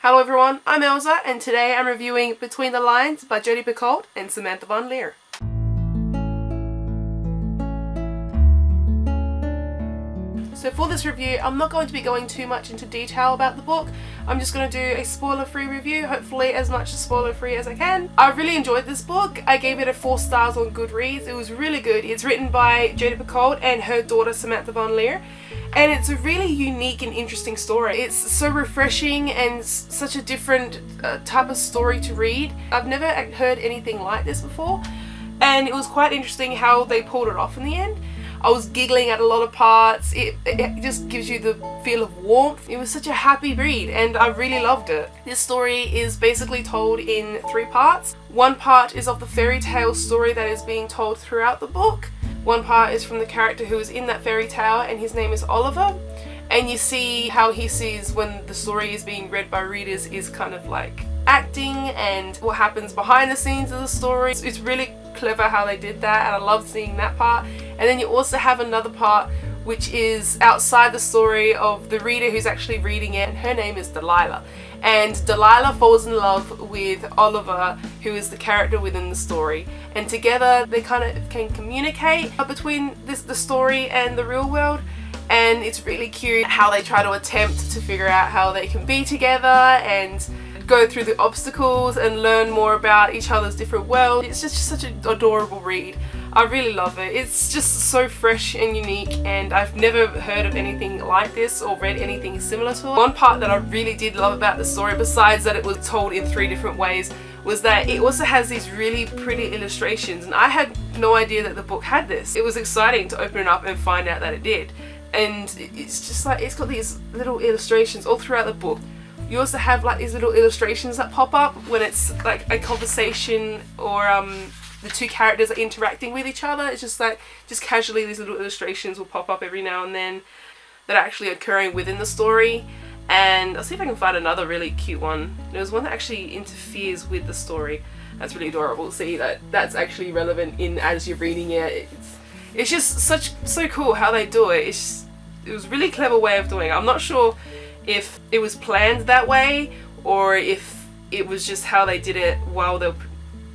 Hello everyone, I'm Elsa and today I'm reviewing Between the Lines by Jodi Picoult and Samantha Van Leer. So for this review, I'm not going to be going too much into detail about the book. I'm just going to do a spoiler-free review, hopefully as much spoiler-free as I can. I really enjoyed this book. I gave it a 4 stars on Goodreads. It was really good. It's written by Jodi Picoult and her daughter Samantha Van Leer. And it's a really unique and interesting story. It's so refreshing and such a different type of story to read. I've never heard anything like this before. And it was quite interesting how they pulled it off in the end. I was giggling at a lot of parts. It just gives you the feel of warmth. It was such a happy read and I really loved it. This story is basically told in 3 parts. One part is of the fairy tale story that is being told throughout the book. One part is from the character who is in that fairy tale and his name is Oliver. And you see how he sees when the story is being read by readers is kind of like acting and what happens behind the scenes of the story. It's really clever how they did that and I loved seeing that part. And then you also have another part which is outside the story of the reader who's actually reading it, and her name is Delilah. And Delilah falls in love with Oliver, who is the character within the story, and together they kind of can communicate between the story and the real world. And it's really cute how they try to attempt to figure out how they can be together and go through the obstacles and learn more about each other's different worlds. It's just such an adorable read. I really love it. It's just so fresh and unique and I've never heard of anything like this or read anything similar to it. One part that I really did love about the story, besides that it was told in 3 different ways, was that it also has these really pretty illustrations, and I had no idea that the book had this. It was exciting to open it up and find out that it did. And it's just like, it's got these little illustrations all throughout the book. You also have like these little illustrations that pop up when it's like a conversation or the 2 characters are interacting with each other. It's just like, just casually these little illustrations will pop up every now and then that are actually occurring within the story. And I'll see if I can find another really cute one. There's one that actually interferes with the story. That's really adorable to see that that's actually relevant in as you're reading it. It's just so cool how they do it. It was a really clever way of doing it. I'm not sure if it was planned that way or if it was just how they did it while they were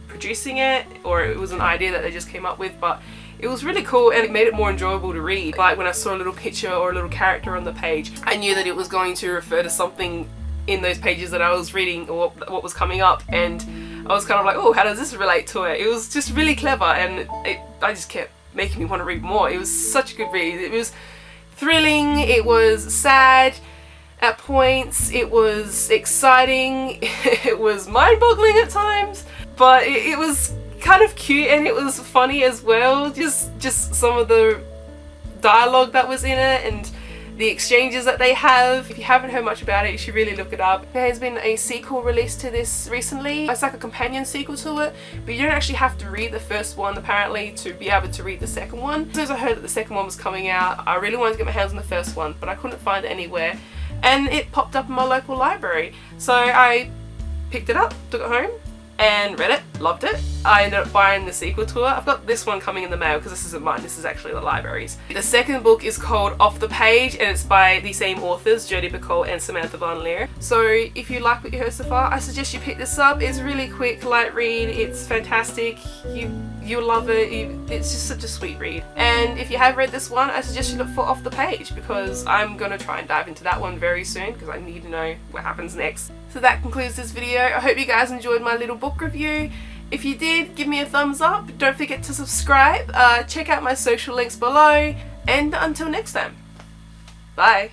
producing it, or it was an idea that they just came up with, but it was really cool and it made it more enjoyable to read. Like when I saw a little picture or a little character on the page, I knew that it was going to refer to something in those pages that I was reading or what was coming up, and I was kind of like, oh, how does this relate to it? It was just really clever and I just kept making me want to read more. It was such a good read. It was thrilling, it was sad at points, it was exciting, it was mind-boggling at times, but it was kind of cute and it was funny as well. Just some of the dialogue that was in it and the exchanges that they have. If you haven't heard much about it, you should really look it up. There has been a sequel released to this recently. It's like a companion sequel to it, but you don't actually have to read the first one apparently to be able to read the second one. As soon as I heard that the second one was coming out, I really wanted to get my hands on the first one, but I couldn't find it anywhere. And it popped up in my local library. So I picked it up, took it home, and read it, loved it. I ended up buying the sequel to it. I've got this one coming in the mail because this isn't mine, this is actually the library's. The second book is called Off the Page and it's by the same authors, Jodi Picoult and Samantha Van Leer. So if you like what you heard so far, I suggest you pick this up. It's a really quick, light read, it's fantastic, you'll love it, it's just such a sweet read. And if you have read this one, I suggest you look for Off the Page because I'm going to try and dive into that one very soon because I need to know what happens next. So that concludes this video. I hope you guys enjoyed my little book review. If you did, give me a thumbs up. Don't forget to subscribe. Check out my social links below. And until next time, bye.